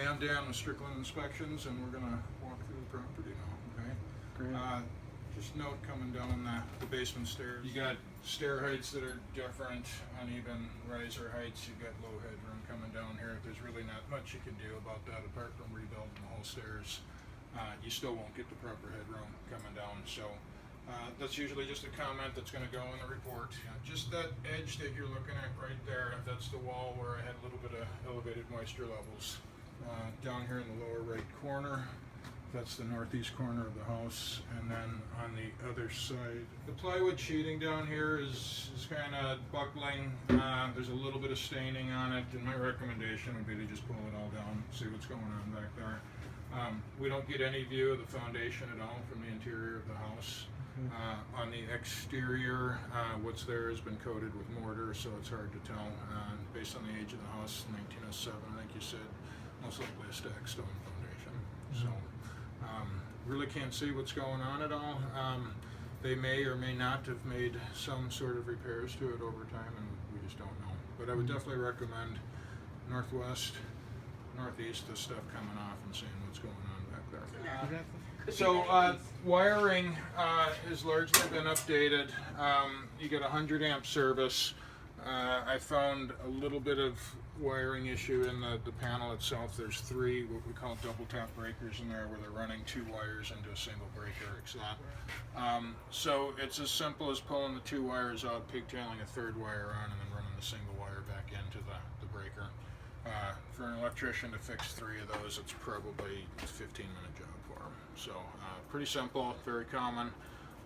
I'm Dan with Strickland Inspections, and we're gonna walk through the property now, okay? Great. Just note coming down the basement stairs, you got stair heights that are different, uneven riser heights, you've got low headroom coming down here. There's really not much you can do about that apart from rebuilding the whole stairs. You still won't get the proper headroom coming down, so that's usually just a comment that's going to go in the report. Just that edge that you're looking at right there, that's the wall where I had a little bit of elevated moisture levels. Down here in the lower right corner, that's the northeast corner of the house, and then on the other side, the plywood sheeting down here is kind of buckling. There's a little bit of staining on it, and my recommendation would be to just pull it all down, see what's going on back there. We don't get any view of the foundation at all from the interior of the house. On the exterior, what's there has been coated with mortar, so it's hard to tell. Based on the age of the house, 1907, I think you said, most likely a stacked stone foundation. So really can't see what's going on at all. They may or may not have made some sort of repairs to it over time, and we just don't know. But I would definitely recommend northwest, northeast, the stuff coming off and seeing what's going on back there. So wiring has largely been updated. You get a 100 amp service. I found a little bit of wiring issue in the panel itself. There's three what we call double tap breakers in there where they're running two wires into a single breaker. So it's as simple as pulling the two wires out, pigtailing a third wire on, and then running the single wire back into the breaker. For an electrician to fix three of those, it's probably a 15-minute job for them. So pretty simple, very common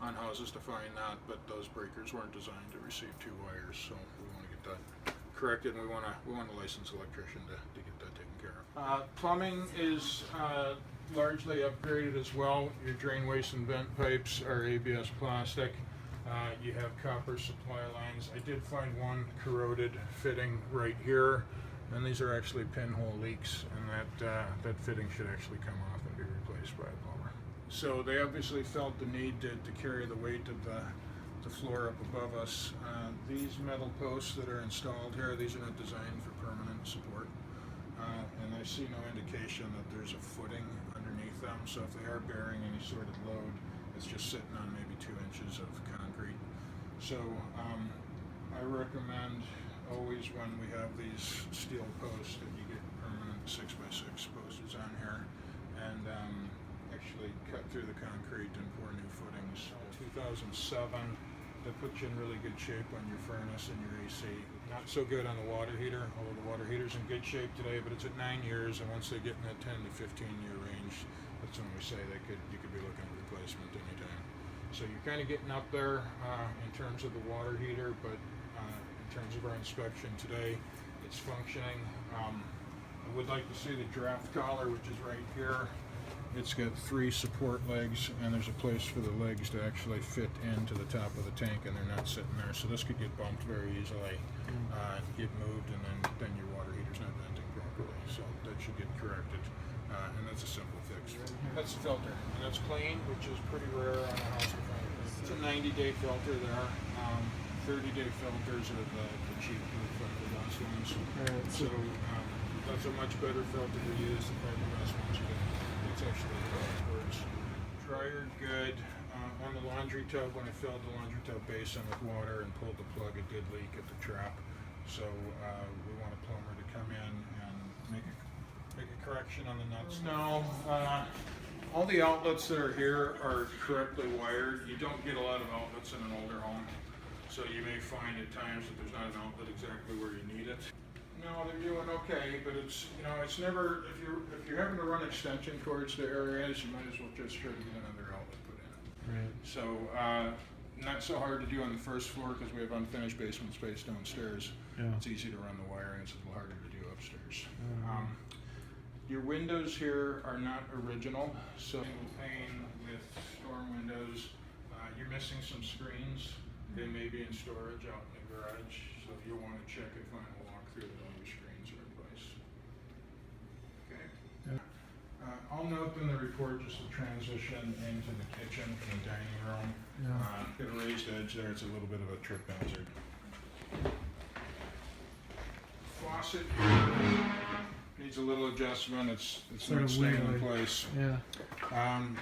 on houses to find that, but those breakers weren't designed to receive two wires, so we want to get that corrected, and we want a licensed electrician to get that taken care of. Plumbing is largely upgraded as well. Your drain, waste, and vent pipes are ABS plastic. You have copper supply lines. I did find one corroded fitting right here, and these are actually pinhole leaks, and that fitting should actually come off and be replaced by a plumber. So they obviously felt the need to carry the weight of the floor up above us. These metal posts that are installed here, these are not designed for permanent support, and I see no indication that there's a footing underneath them, so if they are bearing any sort of load, it's just sitting on maybe 2 inches of concrete. So I recommend always when we have these steel posts that you get permanent 6x6 posts on here and actually cut through the concrete and pour new footings. 2007, that puts you in really good shape on your furnace and your AC. Not so good on the water heater, although the water heater's in good shape today, but it's at 9 years, and once they get in that 10 to 15 year range, that's when we say you could be looking at replacement anytime. So you're kind of getting up there in terms of the water heater, but in terms of our inspection today, it's functioning. I would like to see the draft collar, which is right here. It's got 3 support legs, and there's a place for the legs to actually fit into the top of the tank, and they're not sitting there. So this could get bumped very easily, get moved, and then your water heater's not venting properly. So that should get corrected, and that's a simple fix. That's the filter, and that's clean, which is pretty rare on a house to find. It's a 90-day filter there. 30-day filters are the cheap fiberglass ones. So that's a much better filter to use. The fiberglass ones, it's actually works. Dryer good. On the laundry tub, when I filled the laundry tub basin with water and pulled the plug, it did leak at the trap. So we want a plumber to come in and make a correction on the nuts. Now, all the outlets that are here are correctly wired. You don't get a lot of outlets in an older home. So you may find at times that there's not an outlet exactly where you need it. No, they're doing okay, but it's never, if you're having to run extension cords to areas, you might as well just try to get another outlet put in. Right. So not so hard to do on the first floor because we have unfinished basement space downstairs. Yeah. It's easy to run the wiring. It's a little harder to do upstairs. Your windows here are not original, so single pane with storm windows. You're missing some screens. They may be in storage out in the garage, so you'll want to check it when I walk through that all your screens are in place. Okay. Yeah. I'll note in the report just the transition into the kitchen from the dining room. Yeah. Got a raised edge there. It's a little bit of a trip hazard. Faucet here needs a little adjustment. It's Sort not of staying in wiggly. place. Yeah.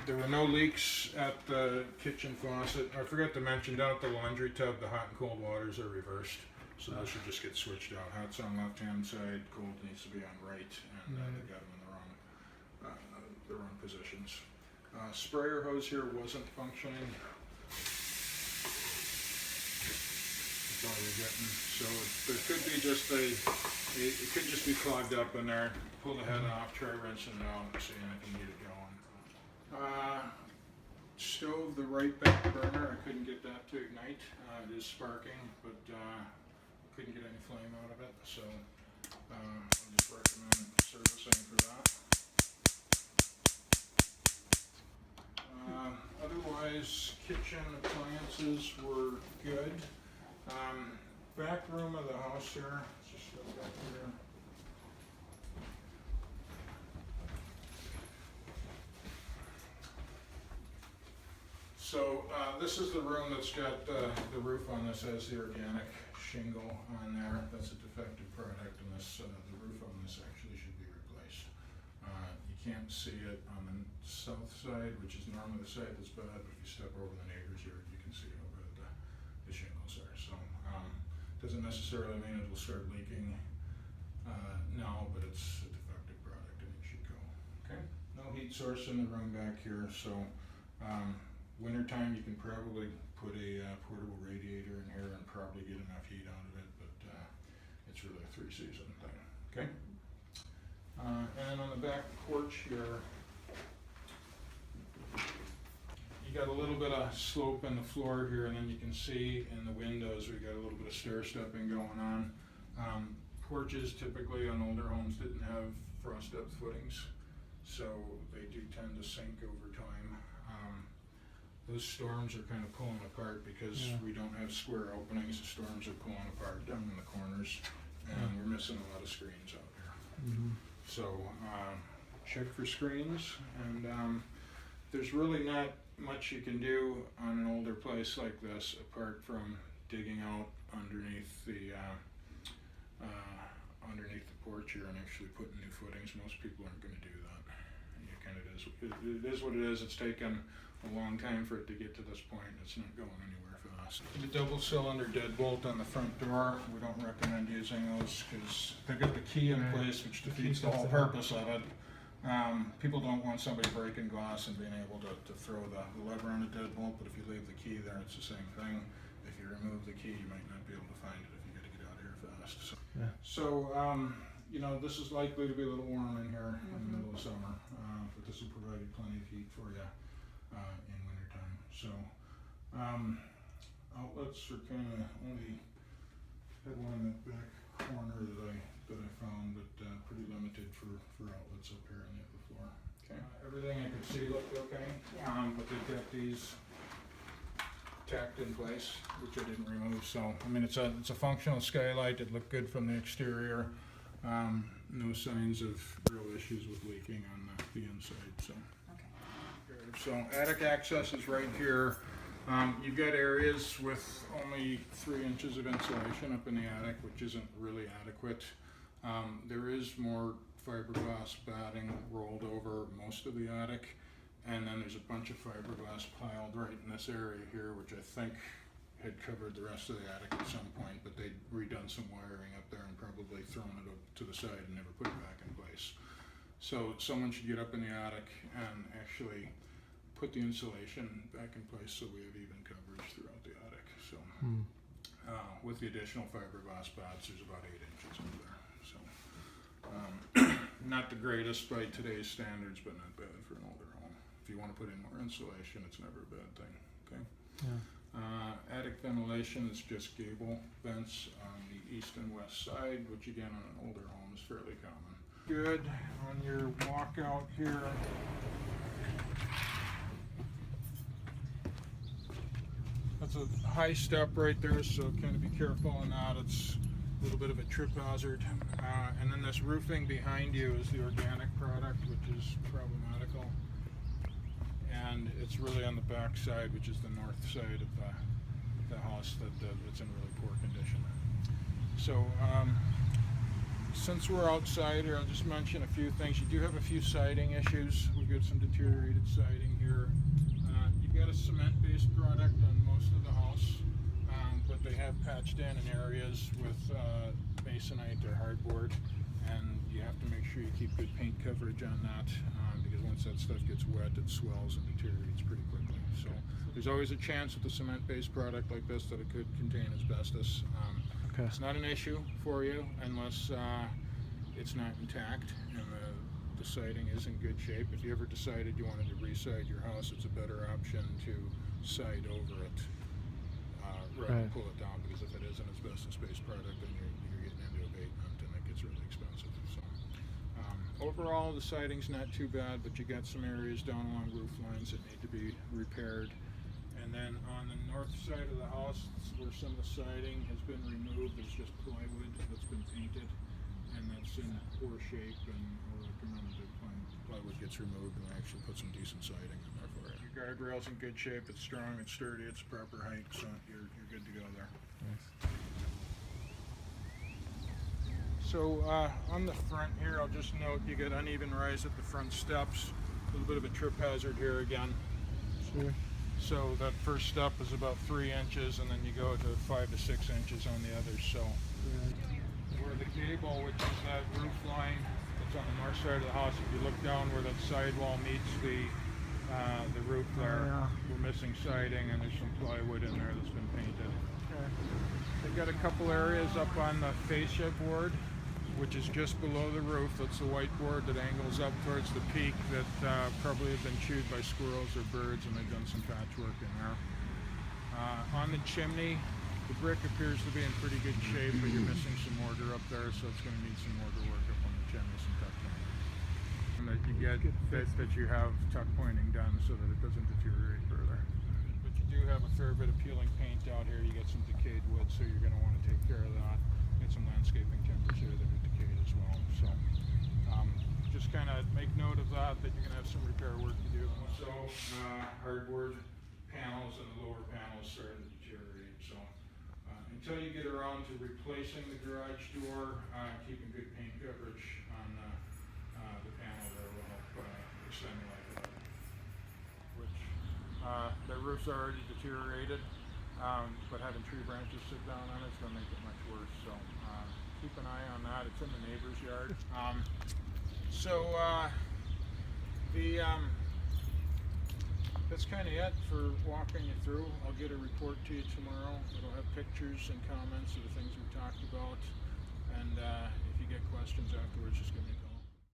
There were no leaks at the kitchen faucet. I forgot to mention down at the laundry tub, the hot and cold waters are reversed. So those should just get switched out. Hot's on left-hand side, cold needs to be on right, and they got them in the wrong positions. Sprayer hose here wasn't functioning. That's all you're getting. So there could be just it could just be clogged up in there. Pull the head off, try rinsing it out, and see if you need it going. Stove, the right back burner, I couldn't get that to ignite. It is sparking, but couldn't get any flame out of it, so I just recommend servicing for that. Otherwise, kitchen appliances were good. Back room of the house here, let's just go back here. So this is the room that's got the roof on this has the organic shingle on there. That's a defective product, and this the roof on this actually should be replaced. You can't see it on the south side, which is normally the side that's bad, but if you step over the neighbor's yard, you can see how bad the shingles are. So doesn't necessarily mean it will start leaking now, but it's a defective product and it should go. Okay. No heat source in the room back here, so wintertime you can probably put a portable radiator in here and probably get enough heat out of it, but it's really a 3-season thing. Okay. And on the back porch here, you got a little bit of slope in the floor here, and then you can see in the windows we got a little bit of stair stepping going on. Porches typically on older homes didn't have frost depth footings, so they do tend to sink over time. Those storms are kind of pulling apart because we don't have square openings. The storms are pulling apart down in the corners, and we're missing a lot of screens out here. So check for screens, and there's really not much you can do on an older place like this apart from digging out underneath the porch here and actually putting new footings. Most people aren't going to do that. It is what it is. It's taken a long time for it to get to this point. It's not going anywhere fast. The double cylinder deadbolt on the front door, we don't recommend using those because they've got the key in place, which defeats the whole purpose of it. People don't want somebody breaking glass and being able to throw the lever on the deadbolt, but if you leave the key there, it's the same thing. If you remove the key, you might not be able to find it if you got to get out of here fast. So you know, this is likely to be a little warm in here in the middle of summer, but this will provide you plenty of heat for you in wintertime. So outlets are kind of only had one in that back corner that I found, but pretty limited for outlets up here on the upper floor. Okay. Everything I could see looked okay, but they've got these tacked in place, which I didn't remove. So I mean, it's a functional skylight. It looked good from the exterior. No signs of real issues with leaking on the inside. So. Okay. So attic access is right here. You've got areas with only 3 inches of insulation up in the attic, which isn't really adequate. There is more fiberglass batting rolled over most of the attic, and then there's a bunch of fiberglass piled right in this area here, which I think had covered the rest of the attic at some point, but they'd redone some wiring up there and probably thrown it up to the side and never put it back in place. So someone should get up in the attic and actually put the insulation back in place so we have even coverage throughout the attic. So with the additional fiberglass bats, there's about 8 inches up there. So not the greatest by today's standards, but not bad for an older home. If you want to put in more insulation, it's never a bad thing. Okay. Attic ventilation is just gable vents on the east and west side, which again on an older home is fairly common. Good. On your walkout here, that's a high step right there, so kind of be careful on that. It's a little bit of a trip hazard. And then this roofing behind you is the organic product, which is problematical. And it's really on the back side, which is the north side of the house, that's in really poor condition. So since we're outside here, I'll just mention a few things. You do have a few siding issues. We've got some deteriorated siding here. You've got a cement-based product on most of the house, but they have patched in areas with masonite or hardboard, and you have to make sure you keep good paint coverage on that, because once that stuff gets wet, it swells and deteriorates pretty quickly. So there's always a chance with a cement-based product like this that it could contain asbestos. It's not an issue for you unless it's not intact and the siding is in good shape. If you ever decided you wanted to re-side your house, it's a better option to side over it rather than pull it down, because if it is an asbestos-based product, then you're getting into abatement and it gets really expensive. So overall, the siding's not too bad, but you got some areas down along roof lines that need to be repaired. And then on the north side of the house, where some of the siding has been removed, there's just plywood that's been painted, and that's in poor shape, and I'll recommend that plywood gets removed and actually put some decent siding in there for it. Your guardrail's in good shape, it's strong, it's sturdy, it's proper height, so you're good to go there. Nice. So on the front here, I'll just note you get uneven rise at the front steps, a little bit of a trip hazard here again. Sure. So that first step is about 3 inches, and then you go to 5 to 6 inches on the others. So where the gable, which is that roof line that's on the north side of the house, if you look down where that sidewall meets the roof there, we're missing siding, and there's some plywood in there that's been painted. They've got a couple areas up on the fascia board, which is just below the roof. That's the white board that angles up towards the peak that probably have been chewed by squirrels or birds, and they've done some patchwork in there. On the chimney, the brick appears to be in pretty good shape, but you're missing some mortar up there, so it's going to need some mortar work up on the chimney, some tuck pointing. And that you get that you have tuck pointing done so that it doesn't deteriorate further. But you do have a fair bit of peeling paint out here. You get some decayed wood, so you're going to want to take care of that. Get some landscaping timbers here that are decayed as well. So just kind of make note of that you're going to have some repair work to do. So hardboard panels and the lower panels starting to deteriorate. So until you get around to replacing the garage door, keeping good paint coverage on the panel there will help extend the life of it. Which the roof's already deteriorated, but having tree branches sit down on it's going to make it much worse. So keep an eye on that. It's in the neighbor's yard. That's kind of it for walking you through. I'll get a report to you tomorrow. It'll have pictures and comments of the things we talked about. And if you get questions afterwards, just give me a call.